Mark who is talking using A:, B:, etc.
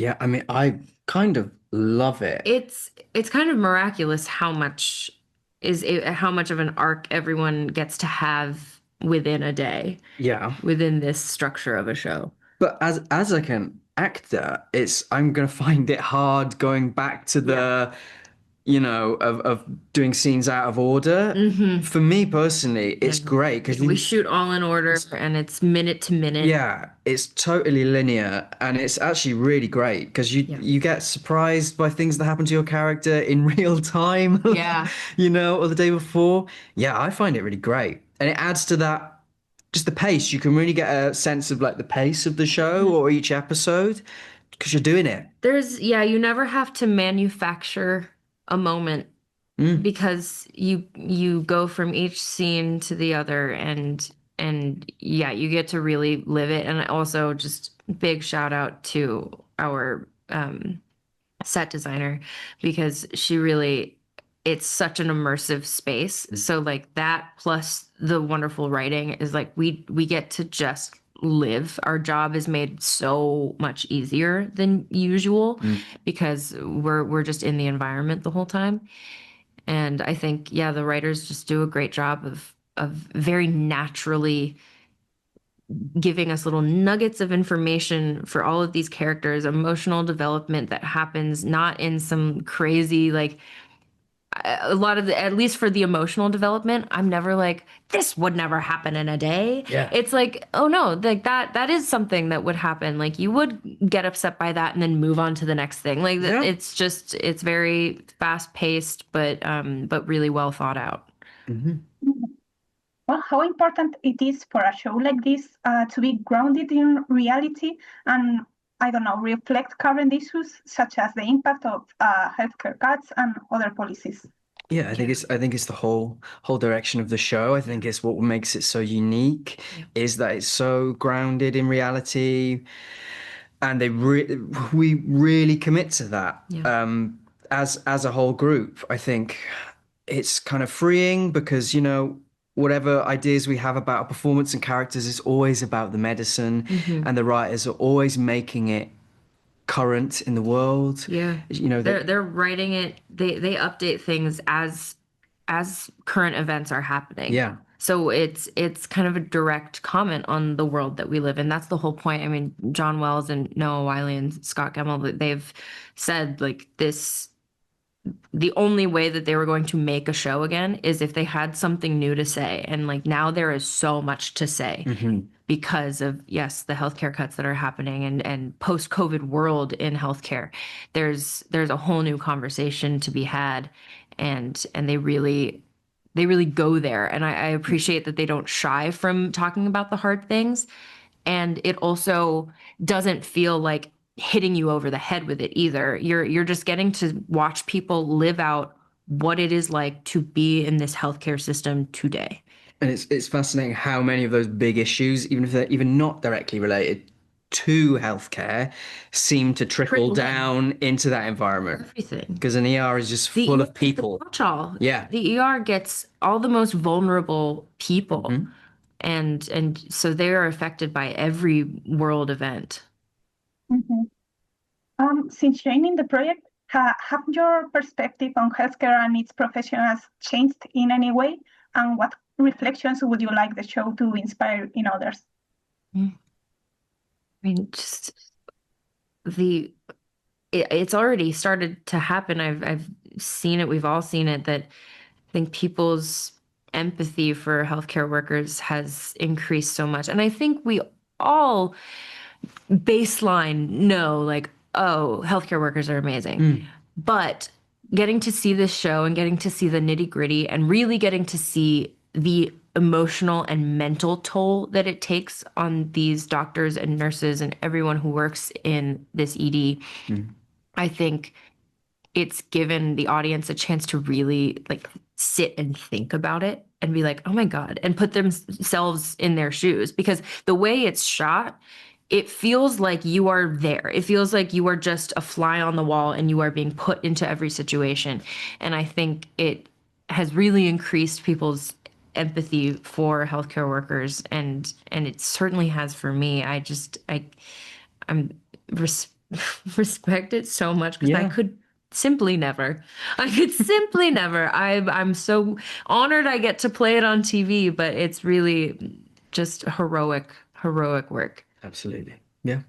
A: Yeah, I mean, I kind of love it.
B: It's kind of miraculous how much of an arc everyone gets to have within a day,
A: Yeah.
B: within this structure of a show.
A: But as like an actor, it's I'm gonna find it hard going back to
B: Yeah.
A: the, of doing scenes out of order.
B: Mm-hmm.
A: For me personally,
B: Yeah.
A: it's great because
B: We shoot all in order and it's minute to minute.
A: yeah, it's totally linear and it's actually really great because you
B: Yeah.
A: you get surprised by things that happen to your character in real time,
B: Yeah.
A: or the day before. Yeah, I find it really great. And it adds to that just the pace. You can really get a sense of like the pace of the show
B: Mhm.
A: or each episode because you're doing it.
B: Yeah, you never have to manufacture a moment
A: Mm.
B: because you go from each scene to the other and yeah, you get to really live it. And also just big shout out to our set designer because she really it's such an immersive space. So like that plus the wonderful writing is like we get to just live. Our job is made so much easier than usual
A: Mm.
B: because we're just in the environment the whole time. And I think, yeah, the writers just do a great job of very naturally giving us little nuggets of information for all of these characters, emotional development that happens not in some crazy like a lot of the, at least for the emotional development, I'm never like, this would never happen in a day.
A: Yeah.
B: It's like, oh no, like that is something that would happen. Like you would get upset by that and then move on to the next thing. Like
A: Yeah.
B: it's very fast paced, but really well thought out.
A: Hmm.
C: Well, how important it is for a show like this to be grounded in reality and, I don't know, reflect current issues such as the impact of healthcare cuts and other policies.
A: Yeah, I think it's the whole direction of the show. I think it's what makes it so unique
B: Yeah.
A: is that it's so grounded in reality, and we really commit to that.
B: Yeah.
A: As a whole group, I think it's kind of freeing because whatever ideas we have about performance and characters is always about the medicine,
B: Mhm.
A: and the writers are always making it current in the world.
B: Yeah. They're writing it, they update things as current events are happening.
A: Yeah.
B: So it's kind of a direct comment on the world that we live in. That's the whole point. I mean, John Wells and Noah Wyle and Scott Gemmill, they've said like the only way that they were going to make a show again is if they had something new to say. And like now there is so much to say
A: Hmm.
B: because of, yes, the healthcare cuts that are happening and post-COVID world in healthcare. There's a whole new conversation to be had and they really go there. And I appreciate that they don't shy from talking about the hard things. And it also doesn't feel like hitting you over the head with it either. You're just getting to watch people live out what it is like to be in this healthcare system today.
A: And it's fascinating how many of those big issues, even if they're even not directly related to healthcare, seem to trickle
B: Trickle down.
A: down into that environment.
B: Everything.
A: Because an ER is just
B: The
A: full
B: ER
A: of people.
B: catch-all.
A: Yeah.
B: The ER gets all the most vulnerable people,
A: Mhm.
B: and so they are affected by every world event.
C: Mhm. Since joining the project, have your perspective on healthcare and its professionals changed in any way? And what reflections would you like the show to inspire in others?
B: I mean, just it's already started to happen. I've seen it. We've all seen it. That I think people's empathy for healthcare workers has increased so much, and I think we all baseline know like, oh, healthcare workers are amazing.
A: Mm.
B: But getting to see this show and getting to see the nitty gritty and really getting to see the emotional and mental toll that it takes on these doctors and nurses and everyone who works in this ED,
A: Mm.
B: I think it's given the audience a chance to really like sit and think about it and be like, oh my God, and put themselves in their shoes because the way it's shot, it feels like you are there. It feels like you are just a fly on the wall and you are being put into every situation. And I think it has really increased people's empathy for healthcare workers and it certainly has for me. I'm respect it so much because I
A: Yeah.
B: could simply never. I could simply never. I'm so honored I get to play it on TV, but it's really just heroic work.
A: Absolutely. Yeah.